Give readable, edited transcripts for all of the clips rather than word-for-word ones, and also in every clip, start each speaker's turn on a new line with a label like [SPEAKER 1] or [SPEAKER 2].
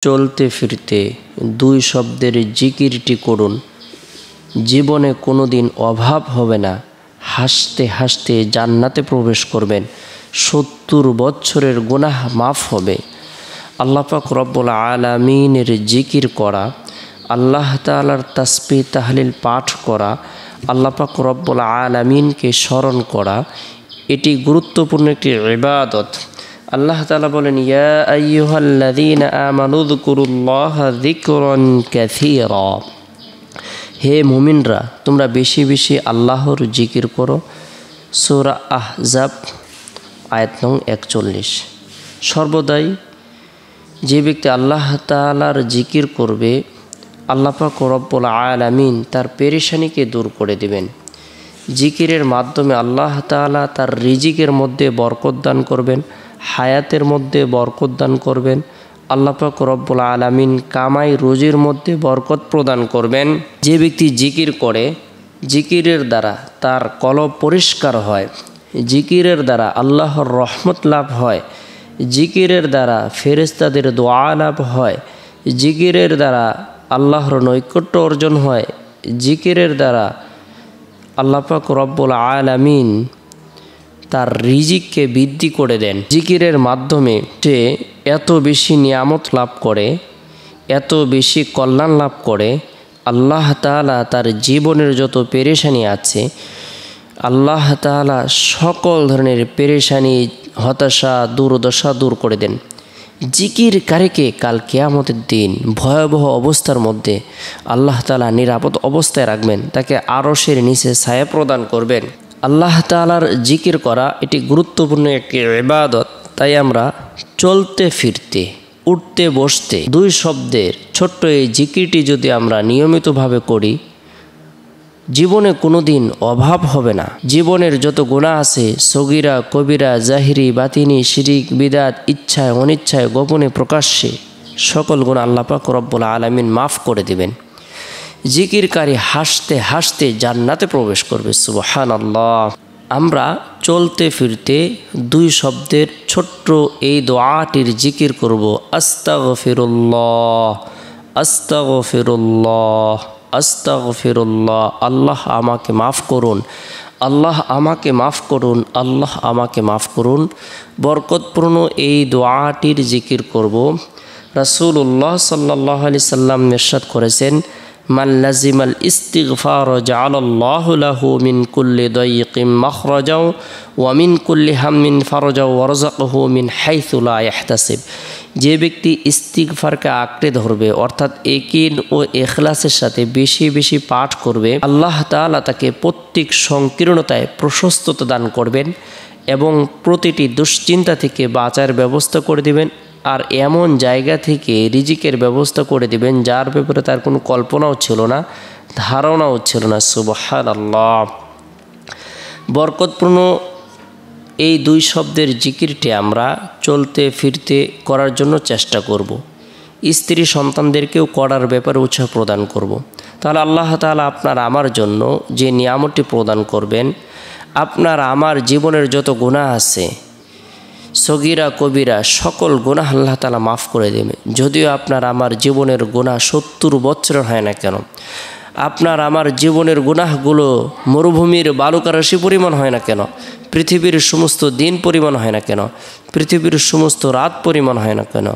[SPEAKER 1] চলতে ফিরতে দুই শব্দের জিকিরটি করুন। জীবনে কোনোদিন অভাব হবে না। হাসতে হাসতে জান্নাতে প্রবেশ করবেন। 70 বছরের গুনাহ মাফ হবে। আল্লাহ পাক রব্বুল আলামিনের জিকির করা, আল্লাহ তাআলার তাসবিহ তাহলিল পাঠ করা, আল্লাহ পাক রব্বুল আলামিনকে স্মরণ করা, এটি গুরুত্বপূর্ণ একটি ইবাদত। আল্লাহ তাআলা বলেন, ইয়া আইয়ুহাল্লাযীনা আমানু যকুরুল্লাহা যিকরান কাসীরা। হে মুমিনরা, তোমরা বেশি বেশি আল্লাহর জিকির করো। সূরা আহজাব আয়াত নং 41। সর্বদাই যে ব্যক্তি আল্লাহ তাআলার জিকির করবে, আল্লাহ পাক রব্বুল আলামিন তার পেরেশানিকে দূর করে দেবেন। জিকিরের মাধ্যমে আল্লাহ তাআলা তার রিজিকের মধ্যে বরকত দান করবেন, হায়াতের মধ্যে বরকত দান করবেন। আল্লাহ পাক রব্বুল আলামিন কামাই রুজির মধ্যে বরকত প্রদান করবেন। যে ব্যক্তি জিকির করে, জিকিরের দ্বারা তার কলব পরিষ্কার হয়, জিকিরের দ্বারা আল্লাহর রহমত লাভ হয়, জিকিরের দ্বারা ফেরেশতাদের দোয়া লাভ হয়, জিকিরের দ্বারা আল্লাহর নৈকট্য অর্জন হয়, জিকিরের দ্বারা আল্লাহ পাক রব্বুল আলামিন তার রিজিককে বৃদ্ধি করে দেন। জিকিরের মাধ্যমে সে এত বেশি নিয়ামত লাভ করে, এত বেশি কল্যাণ লাভ করে। আল্লাহ তাআলা তার জীবনের যত পেরেশানি আছে, আল্লাহ তাআলা সকল ধরনের পেরেশানি, হতাশা, দুর্দশা দূর করে দেন। জিকিরকারীকে কাল কিয়ামতের দিন ভয়াবহ অবস্থার মধ্যে আল্লাহ তাআলা নিরাপদ অবস্থায় রাখবেন, তাকে আরশের নিচে ছায়া প্রদান করবেন। আল্লাহ তাআলার জিকির করা এটি গুরুত্বপূর্ণ একটি ইবাদত। তাই আমরা চলতে ফিরতে, উঠতে বসতে দুই শব্দের ছোট্ট এই জিকিরটি যদি আমরা নিয়মিতভাবে করি, জীবনে কোনো দিন অভাব হবে না। জীবনের যত গুনাহ আছে, সগীরা কবিরা, জাহিরি বাতিনি, শিরিক বিদাত, ইচ্ছায় অনিচ্ছায়, গোপনে প্রকাশ্যে, সকল গুনাহ আল্লাহ পাক রব্বুল আলামিন মাফ করে দিবেন। জিকিরকারী হাসতে হাসতে জান্নাতে প্রবেশ করবে। সুবহানাল্লাহ। আমরা চলতে ফিরতে দুই শব্দের ছোট্ট এই দোয়াটির জিকির করব। আস্তাগফিরুল্লাহ, আস্তাগফিরুল্লাহ, আস্তাগফিরুল্লাহ। আল্লাহ আমাকে মাফ করুন, আল্লাহ আমাকে মাফ করুন, আল্লাহ আমাকে মাফ করুন। বরকতপূর্ণ এই দোয়াটির জিকির করব। রাসূলুল্লাহ সাল্লাল্লাহু আলাইহি সাল্লাম ইরশাদ করেছেন, মান লাজিমাল ইস্তিগফার জাআলাল্লাহু লাহু মিন কুল্লি দায়িকিম মাখরাজাও ওয়া মিন কুল্লি হাম্মিন ফারজাও ওয়া রাযাকাহু মিন হাইসু লা ইয়াহতাসিব। যে ব্যক্তি ইস্তিগফারকে আঁকড়ে ধরবে, অর্থাৎ ইয়াকিন ও ইখলাসের সাথে বেশি বেশি পাঠ করবে, আল্লাহ তাআলা তাকে প্রত্যেক সংকীর্ণতায় প্রশস্ততা দান করবেন এবং প্রতিটি দুশ্চিন্তা থেকে বাঁচার ব্যবস্থা করে দিবেন। আর এমন জায়গা থেকে রিজিকের ব্যবস্থা করে দিবেন যার ব্যাপারে তার কোনো কল্পনাও ছিল না, ধারণাও ছিল না। সুবহানাল্লাহ। বরকতপূর্ণ এই দুই শব্দের জিকিরটি আমরা চলতে ফিরতে করার জন্য চেষ্টা করব। স্ত্রী সন্তানদেরকেও করার ব্যাপারে উৎসাহ প্রদান করব। তাহলে আল্লাহ তাআলা আপনার আমার জন্য যে নিয়ামতটি প্রদান করবেন, আপনার আমার জীবনের যত গুনাহ আছে, সগীরা কবিরা, সকল গুনাহ আল্লাহ তাআলা মাফ করে দেবে। যদিও আপনার আমার জীবনের গুনাহ 70 বছরের হয় না কেন, আপনার আমার জীবনের গুনাহগুলো মরুভূমির বালুকারাশি পরিমাণ হয় না কেন, পৃথিবীর সমস্ত দিন পরিমাণ হয় না কেন, পৃথিবীর সমস্ত রাত পরিমাণ হয় না কেন,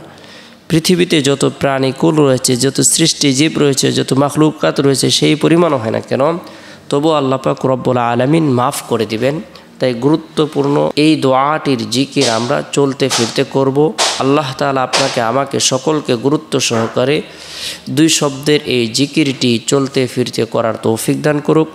[SPEAKER 1] পৃথিবীতে যত প্রাণীকুল রয়েছে, যত সৃষ্টি জীব রয়েছে, যত মাখলুকাত রয়েছে, সেই পরিমাণও হয় না কেন, তবু আল্লাহ পাক রব্বুল আলামিন মাফ করে দিবেন। তাই গুরুত্বপূর্ণ এই দোয়াটির জিকির আমরা চলতে ফিরতে করব। আল্লাহ তাআলা আপনাকে আমাকে সকলকে গুরুত্ব সহকারে দুই শব্দের এই জিকিরটি চলতে ফিরতে করার তৌফিক দান করুক।